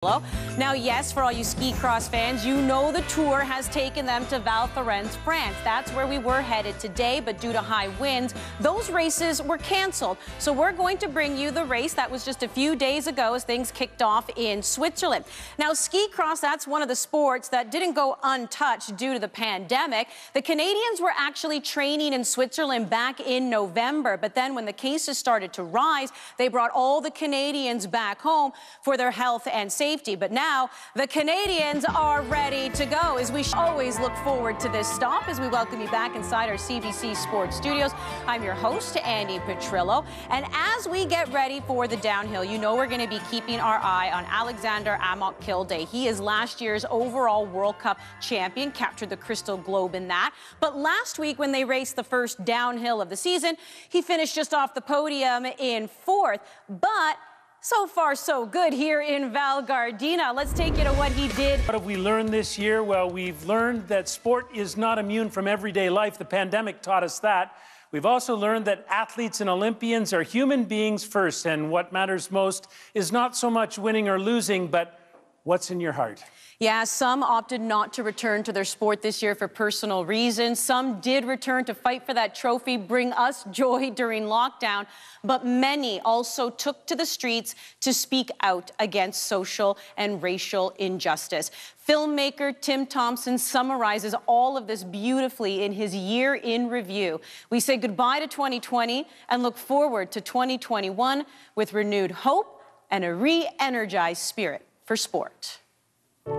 Now, yes, for all you ski cross fans, you know the tour has taken them to Val Thorens, France. That's where we were headed today, but due to high winds, those races were canceled. So we're going to bring you the race that was just a few days ago as things kicked off in Switzerland. Now, ski cross, that's one of the sports that didn't go untouched due to the pandemic. The Canadians were actually training in Switzerland back in November, but then when the cases started to rise, they brought all the Canadians back home for their health and safety. But now the Canadians are ready to go, as we always look forward to this stop as we welcome you back inside our CBC Sports Studios. I'm your host, Andi Petrillo, and as we get ready for the downhill, you know we're going to be keeping our eye on Alexander Amok-Kilde. He is last year's overall World Cup champion, captured the Crystal Globe in that. But last week when they raced the first downhill of the season, he finished just off the podium in fourth. But so far, so good here in Val Gardena. Let's take you to what he did. What have we learned this year? Well, we've learned that sport is not immune from everyday life. The pandemic taught us that. We've also learned that athletes and Olympians are human beings first, and what matters most is not so much winning or losing, but what's in your heart. Yeah, some opted not to return to their sport this year for personal reasons. Some did return to fight for that trophy, bring us joy during lockdown. But many also took to the streets to speak out against social and racial injustice. Filmmaker Tim Thompson summarizes all of this beautifully in his year in review. We say goodbye to 2020 and look forward to 2021 with renewed hope and a re-energized spirit for sport.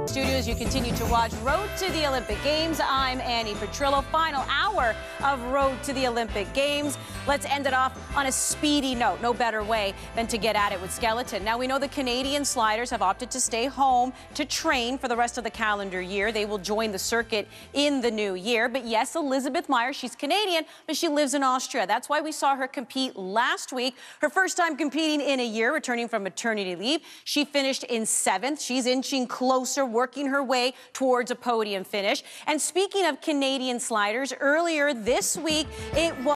Studios, you continue to watch Road to the Olympic Games. I'm Andi Petrillo. Final hour of Road to the Olympic Games. Let's end it off on a speedy note. No better way than to get at it with skeleton. Now, we know the Canadian sliders have opted to stay home to train for the rest of the calendar year. They will join the circuit in the new year. But yes, Elizabeth Meyer, she's Canadian, but she lives in Austria. That's why we saw her compete last week. Her first time competing in a year, returning from maternity leave. She finished in 7th. She's inching closer, working her way towards a podium finish. And speaking of Canadian sliders, earlier this week, it was